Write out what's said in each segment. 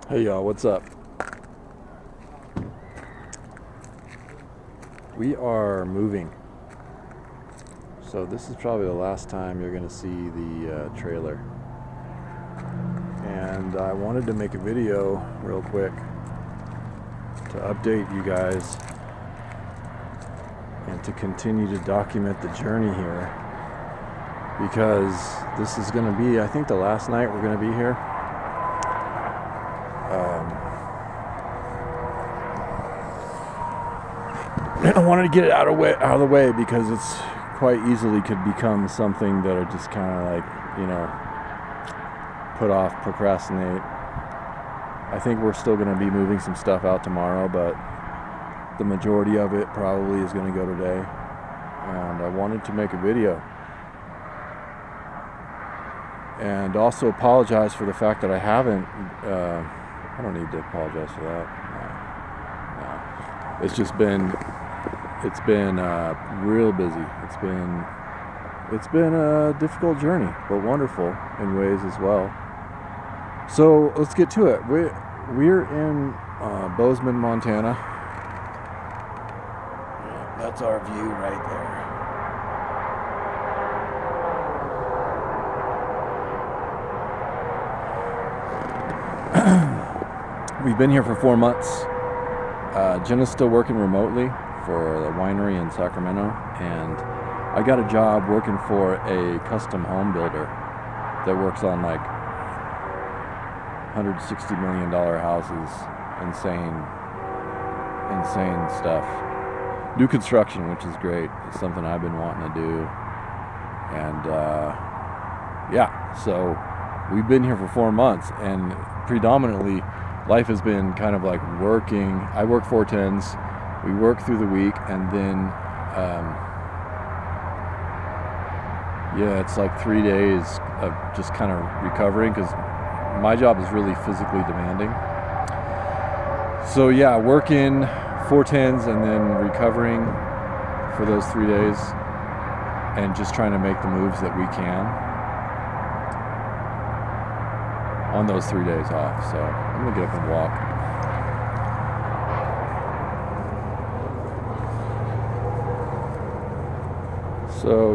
Hey y'all, what's up? We are moving. So this is probably the last time you're going to see the trailer. And I wanted to make a video real quick to update you guys and to continue to document the journey here, because this is going to be, I think, the last night we're going to be here. I wanted to get it out of the way because it's quite easily could become something that are just kind of like, put off, procrastinate. I think we're still going to be moving some stuff out tomorrow, but the majority of it probably is going to go today. And I wanted to make a video and also apologize for the fact that I haven't. I don't need to apologize for that. No. It's been real busy. It's been a difficult journey, but wonderful in ways as well. So let's get to it. We're in Bozeman, Montana. That's our view right there. We've been here for 4 months. Jenna's still working remotely for the winery in Sacramento, and I got a job working for a custom home builder that works on like $160 million houses. Insane stuff. New construction, which is great. It's something I've been wanting to do. And so we've been here for 4 months, and predominantly life has been kind of like working. I work 410s. We work through the week, and then it's like 3 days of just kind of recovering, because my job is really physically demanding. So working 410s and then recovering for those 3 days, and just trying to make the moves that we can on those 3 days off. So I'm gonna get up and walk. So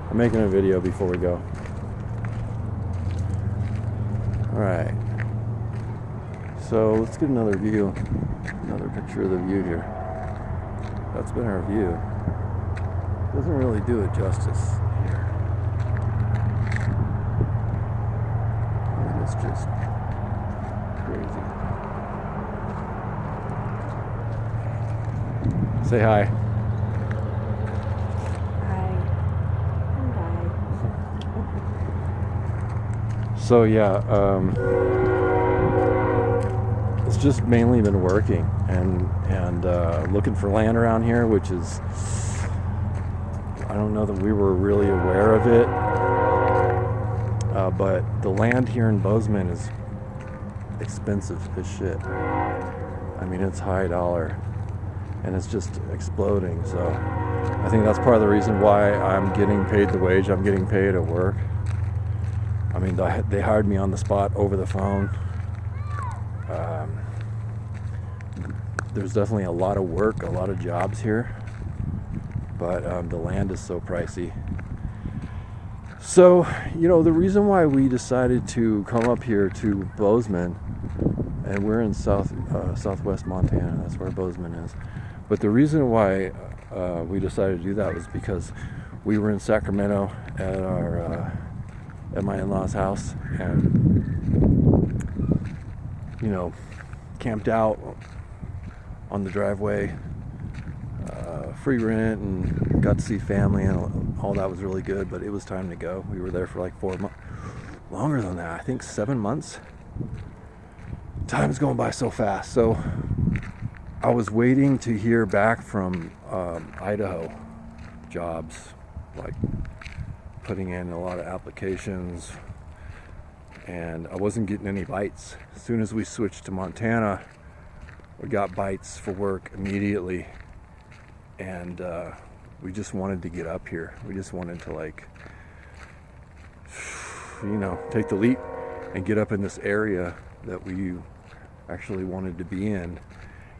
I'm making a video before we go. Alright. So let's get another view. Another picture of the view here. That's been our view. Doesn't really do it justice here. And it's just crazy. Say hi. So it's just mainly been working and looking for land around here, which is, I don't know that we were really aware of it, but the land here in Bozeman is expensive as shit. I mean, it's high dollar, and it's just exploding. So I think that's part of the reason why I'm getting paid the wage I'm getting paid at work. I mean, they hired me on the spot over the phone. There's definitely a lot of work, a lot of jobs here, but the land is so pricey. So, the reason why we decided to come up here to Bozeman, and we're in southwest Montana, that's where Bozeman is. But the reason why we decided to do that was because we were in Sacramento at my in-laws' house, and camped out on the driveway, free rent, and got to see family, and all that was really good. But it was time to go. We were there for like 4 months, longer than that, I think 7 months. Time's going by so fast. So I was waiting to hear back from Idaho jobs, like putting in a lot of applications, and I wasn't getting any bites. As soon as we switched to Montana, we got bites for work immediately, and we just wanted to get up here. We just wanted to take the leap and get up in this area that we actually wanted to be in,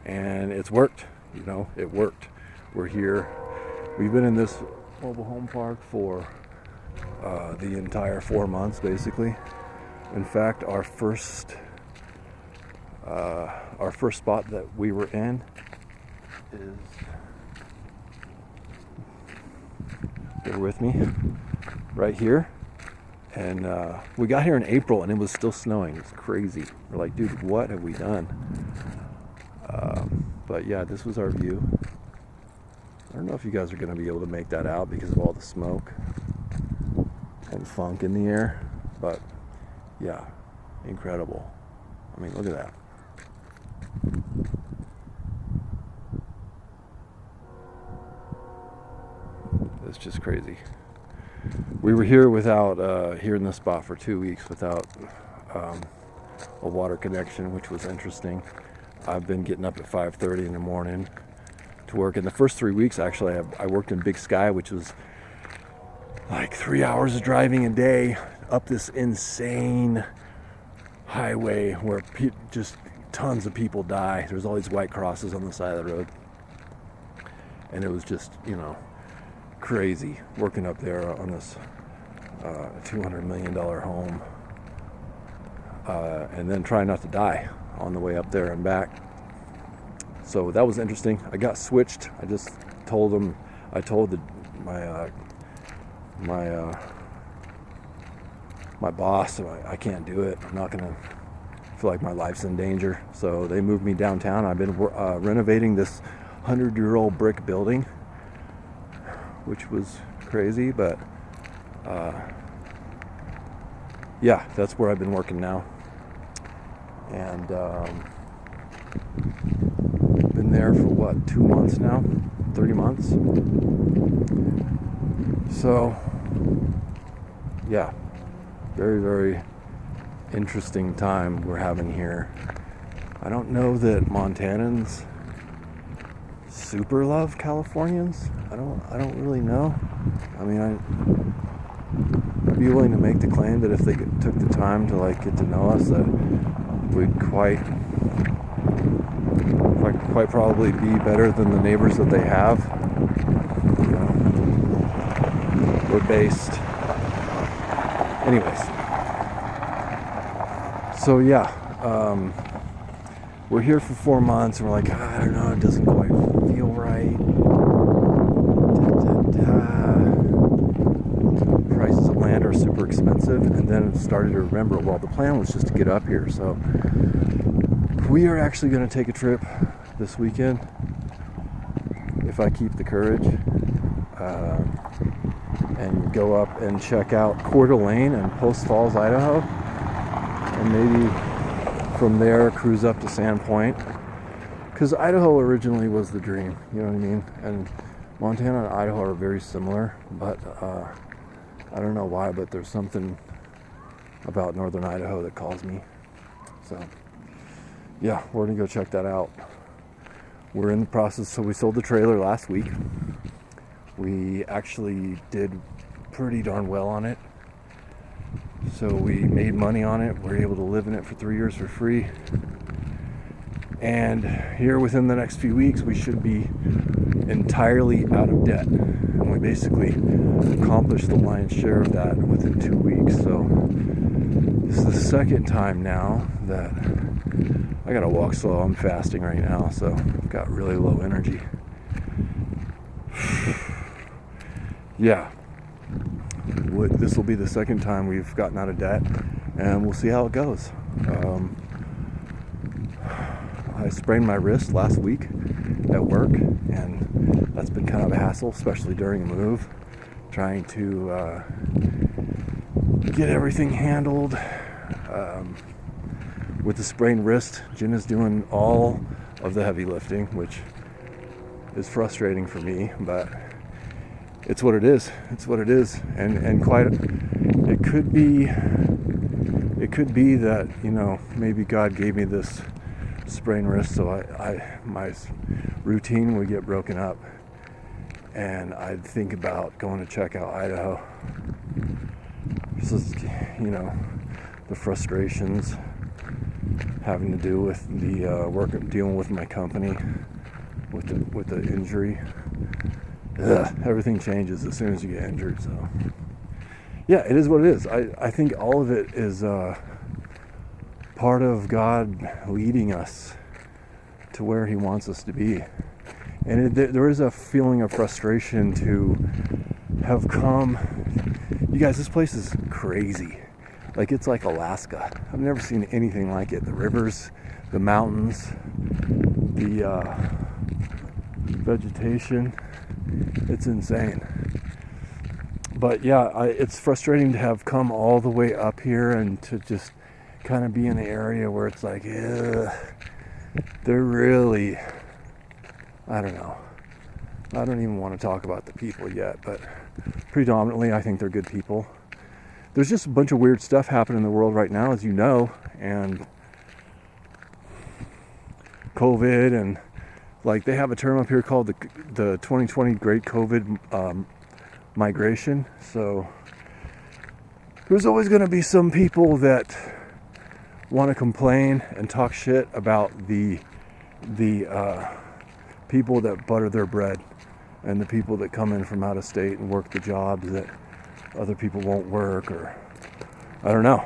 and it's worked. It worked. We're here. We've been in this mobile home park for the entire 4 months, basically. In fact, our first spot that we were in is, bear with me, right here. And we got here in April and it was still snowing. It's crazy. We're like, dude, what have we done? But yeah, this was our view. I don't know if you guys are going to be able to make that out because of all the smoke and funk in the air. But yeah, incredible. I mean, look at that. It's just crazy. We were here here in this spot for 2 weeks without a water connection, which was interesting. I've been getting up at 5:30 in the morning to work. In the first 3 weeks, actually, I worked in Big Sky, which was like 3 hours of driving a day up this insane highway where just tons of people die. There's all these white crosses on the side of the road. And it was just, crazy working up there on this $200 million home, and then trying not to die on the way up there and back. So that was interesting. I got switched. I just told them, my boss, I can't do it. I'm not gonna feel like my life's in danger. So they moved me downtown. I've been renovating this 100-year-old brick building, which was crazy, but yeah, that's where I've been working now. And been there for 2 months now, 30 months. So yeah, very, very interesting time we're having here. I don't know that Montanans super love Californians. I don't really know. I mean, I'd be willing to make the claim that if they took the time to get to know us, that we'd quite probably be better than the neighbors that they have. We're based. Anyways. So yeah, we're here for 4 months and we're like, I don't know, it doesn't quite feel right. Prices of land are super expensive, and then started to remember, well, the plan was just to get up here. So we are actually going to take a trip this weekend, if I keep the courage, and go up and check out Coeur d'Alene and Post Falls, Idaho, and maybe from there cruise up to Sandpoint, because Idaho originally was the dream, you know what I mean? And Montana and Idaho are very similar, but I don't know why, but there's something about northern Idaho that calls me. So yeah, we're gonna go check that out. We're in the process, so we sold the trailer last week. We actually did pretty darn well on it. So we made money on it. We're able to live in it for 3 years for free. And here within the next few weeks, we should be entirely out of debt. And we basically accomplished the lion's share of that within 2 weeks. So this is the second time now that I gotta walk slow. I'm fasting right now, so I've got really low energy. Yeah, this will be the second time we've gotten out of debt, and we'll see how it goes. I sprained my wrist last week at work, and that's been kind of a hassle, especially during a move, trying to get everything handled. With the sprained wrist, Jen is doing all of the heavy lifting, which is frustrating for me, but it's what it is. It's what it is, and quite. It could be that maybe God gave me this sprained wrist, so my routine would get broken up, and I'd think about going to check out Idaho. This is, the frustrations having to do with the work, dealing with my company, with the injury. Everything changes as soon as you get injured. So yeah, it is what it is. I think all of it is part of God leading us to where He wants us to be. And there is a feeling of frustration to have come. You guys, this place is crazy. Like, it's like Alaska. I've never seen anything like it. The rivers, the mountains, the vegetation. It's insane. But yeah, it's frustrating to have come all the way up here and to just kind of be in an area where it's like, they're really, I don't know. I don't even want to talk about the people yet, but predominantly I think they're good people. There's just a bunch of weird stuff happening in the world right now, as you know, and COVID, and like they have a term up here called the 2020 Great COVID Migration. So there's always going to be some people that want to complain and talk shit about the people that butter their bread and the people that come in from out of state and work the jobs that other people won't work, or I don't know.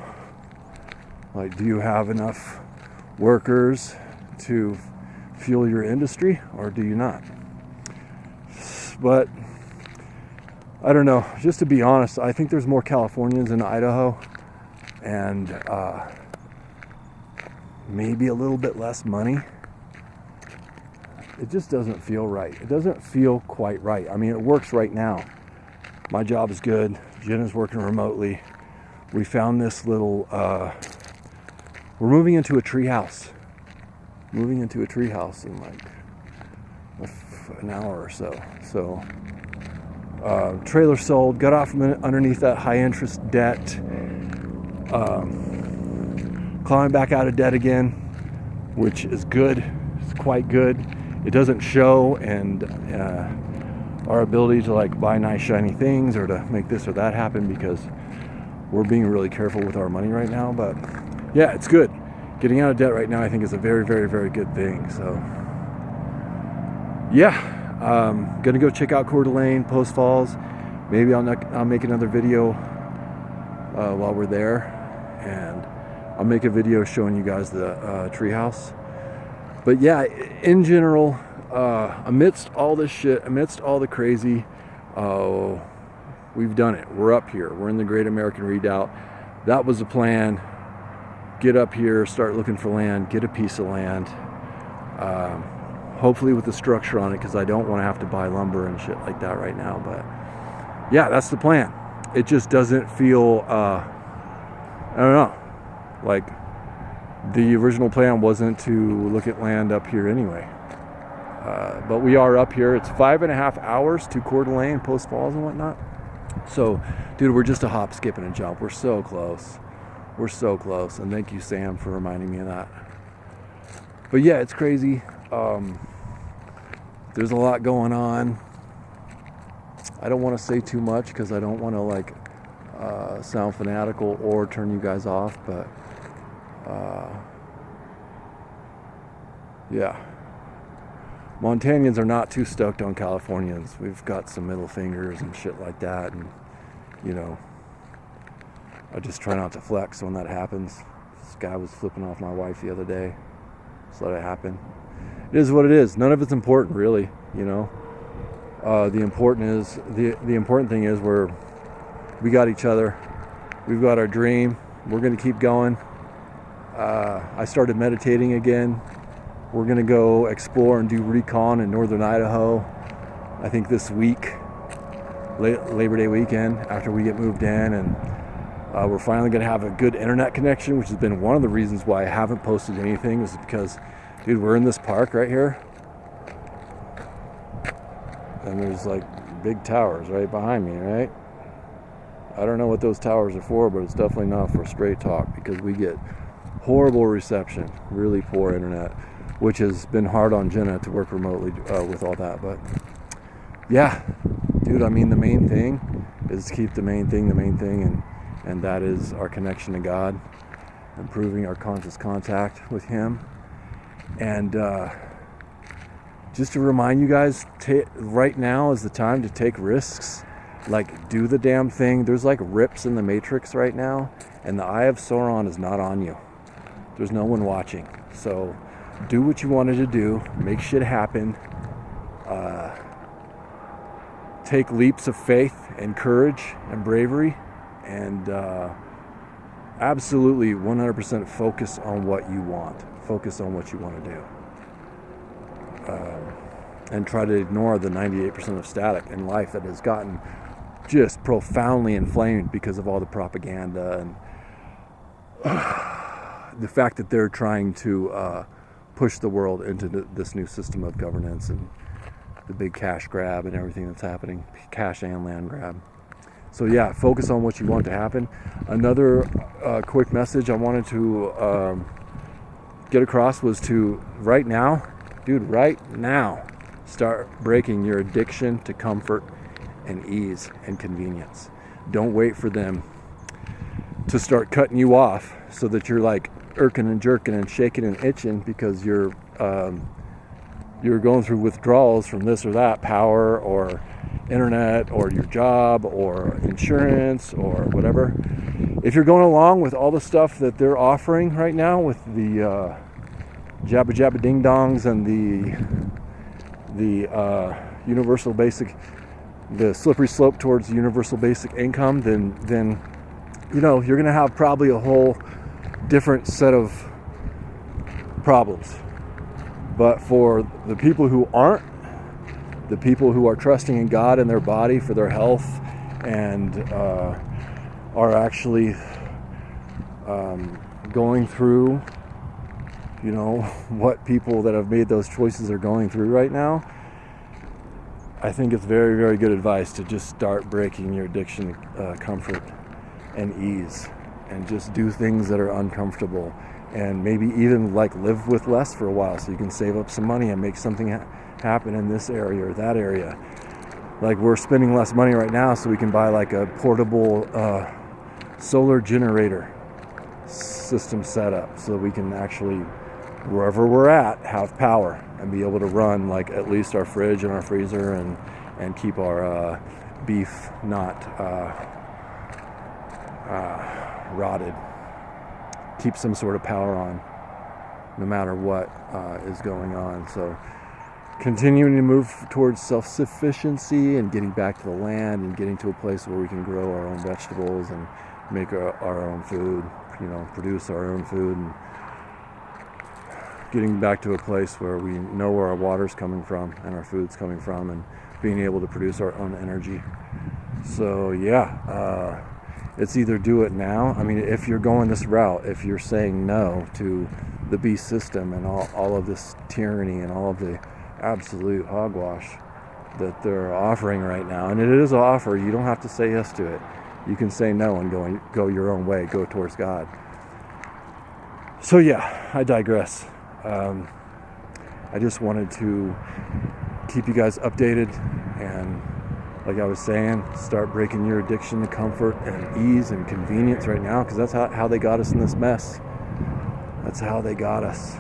Like, do you have enough workers to fuel your industry, or do you not? But I don't know. Just to be honest, I think there's more Californians in Idaho, and maybe a little bit less money. It just doesn't feel right. It doesn't feel quite right. I mean, it works right now. My job is good. Jenna's working remotely. We found this little, we're moving into a tree house. Moving into a tree house in like an hour or so. So, trailer sold, got off from underneath that high interest debt. Climbing back out of debt again, which is good. It's quite good. It doesn't show, and our ability to like buy nice shiny things or to make this or that happen, because we're being really careful with our money right now. But yeah, it's good. Getting out of debt right now, I think, is a very, very, very good thing. So yeah, gonna go check out Coeur d'Alene, Post Falls. Maybe I'll make another video while we're there, and I'll make a video showing you guys the treehouse. But yeah, in general, amidst all this shit, amidst all the crazy, we've done it. We're up here. We're in the Great American Redoubt. That was the plan. Get up here, start looking for land, get a piece of land. Hopefully with a structure on it, because I don't want to have to buy lumber and shit like that right now. But yeah, that's the plan. It just doesn't feel, I don't know, like the original plan wasn't to look at land up here anyway. But we are up here. It's 5.5 hours to Coeur d'Alene, Post Falls and whatnot. So, dude, we're just a hop, skip, and a jump. We're so close. We're so close. And thank you, Sam, for reminding me of that. But yeah, it's crazy. There's a lot going on. I don't want to say too much because I don't want to like sound fanatical or turn you guys off, but yeah, Montanians are not too stoked on Californians. We've got some middle fingers and shit like that, and you know, I just try not to flex when that happens. This guy was flipping off my wife the other day. Just let it happen. It is what it is. None of it's important, really. You know, the important thing is we got each other. We've got our dream. We're gonna keep going. I started meditating again. We're gonna go explore and do recon in northern Idaho. I think this week, Labor Day weekend, after we get moved in, and we're finally gonna have a good internet connection, which has been one of the reasons why I haven't posted anything, is because, dude, we're in this park right here, and there's like big towers right behind me, right? I don't know what those towers are for, but it's definitely not for straight talk, because we get horrible reception, really poor internet, which has been hard on Jenna to work remotely with all that. But yeah, dude, I mean, the main thing is to keep the main thing, and that is our connection to God. improving our conscious contact with Him. And just to remind you guys, right now is the time to take risks. Like, do the damn thing. There's like rips in the matrix right now, and the eye of Sauron is not on you. There's no one watching. So do what you wanted to do. Make shit happen. Take leaps of faith and courage and bravery, and absolutely 100% focus on what you want. Focus on what you want to do. And try to ignore the 98% of static in life that has gotten just profoundly inflamed because of all the propaganda and the fact that they're trying to push the world into this new system of governance and the big cash grab and everything that's happening, cash and land grab. So yeah, focus on what you want to happen. Another quick message I wanted to get across was to right now, start breaking your addiction to comfort and ease and convenience. Don't wait for them to start cutting you off so that you're like irking and jerking and shaking and itching because you're going through withdrawals from this or that, power or internet or your job or insurance or whatever. If you're going along with all the stuff that they're offering right now with the jabba jabba ding dongs and the universal basic, the slippery slope towards universal basic income, then you know you're going to have probably a whole different set of problems. But for the people who aren't, the people who are trusting in God and their body for their health and are actually going through, you know, what people that have made those choices are going through right now, I think it's very, very good advice to just start breaking your addiction to comfort and ease and just do things that are uncomfortable and maybe even like live with less for a while so you can save up some money and make something happen in this area or that area. Like we're spending less money right now so we can buy like a portable solar generator system setup so we can actually, wherever we're at, have power and be able to run like at least our fridge and our freezer and keep our beef not rotted. Keep some sort of power on no matter what is going on. So continuing to move towards self-sufficiency and getting back to the land and getting to a place where we can grow our own vegetables and make our own food, you know, produce our own food, and getting back to a place where we know where our water's coming from and our food's coming from and being able to produce our own energy. So yeah, it's either do it now. I mean, if you're going this route, if you're saying no to the beast system and all of this tyranny and all of the absolute hogwash that they're offering right now, and it is an offer, you don't have to say yes to it. You can say no and go your own way, go towards God. So yeah, I digress. I just wanted to keep you guys updated and, like I was saying, start breaking your addiction to comfort and ease and convenience right now, because that's how they got us in this mess. That's how they got us.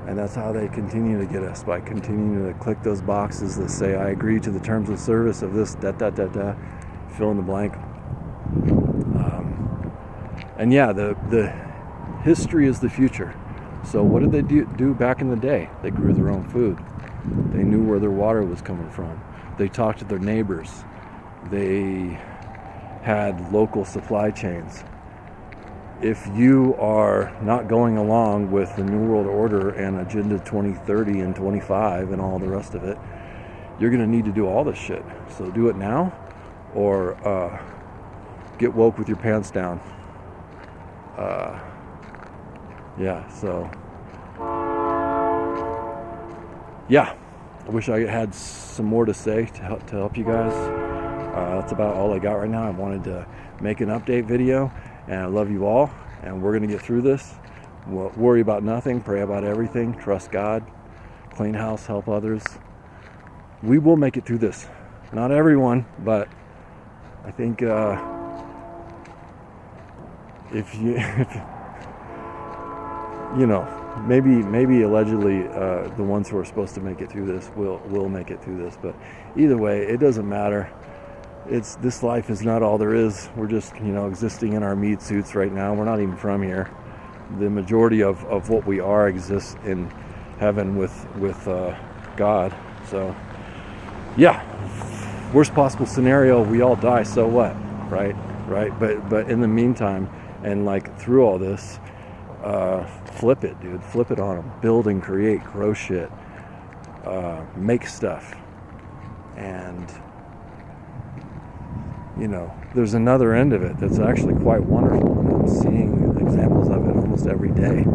And that's how they continue to get us, by continuing to click those boxes that say, I agree to the terms of service of this, fill in the blank. And yeah, the history is the future. So what did they do back in the day? They grew their own food. They knew where their water was coming from. They talked to their neighbors. They had local supply chains. If you are not going along with the New World Order and Agenda 2030 and 25 and all the rest of it, you're going to need to do all this shit. So do it now, or get woke with your pants down. Yeah, so yeah, I wish I had some more to say to help you guys. That's about all I got right now. I wanted to make an update video, and I love you all, and we're going to get through this. We'll worry about nothing, pray about everything, trust God, clean house, help others. We will make it through this. Not everyone, but I think if you know, maybe allegedly the ones who are supposed to make it through this will make it through this. But either way, it doesn't matter. This life is not all there is. We're just, you know, existing in our meat suits right now. We're not even from here. The majority of what we are exists in heaven with God. So yeah, worst possible scenario, we all die. So what, right? But in the meantime, and like through all this, flip it, dude. Flip it on them. Build and create, grow shit, make stuff, and you know, there's another end of it that's actually quite wonderful, and I'm seeing examples of it almost every day.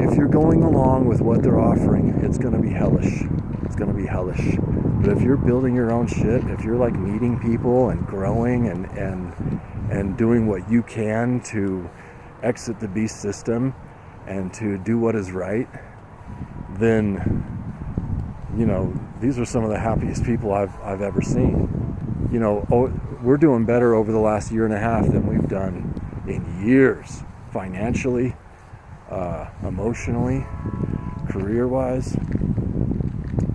If you're going along with what they're offering, it's going to be hellish. It's going to be hellish. But if you're building your own shit, if you're like meeting people and growing and doing what you can to exit the beast system and to do what is right, then, you know, these are some of the happiest people I've ever seen. You know, we're doing better over the last year and a half than we've done in years, financially, emotionally, career-wise.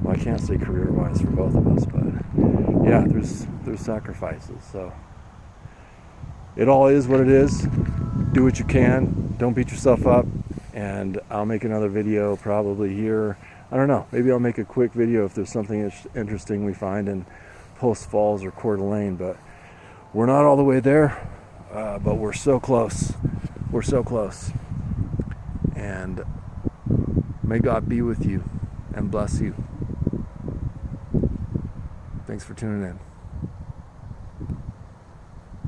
Well, I can't say career-wise for both of us, but yeah, there's sacrifices. So it all is what it is. Do what you can. Don't beat yourself up. And I'll make another video probably here. I don't know. Maybe I'll make a quick video if there's something interesting we find in Post Falls or Coeur d'Alene. But we're not all the way there. But we're so close. We're so close. And may God be with you and bless you. Thanks for tuning in.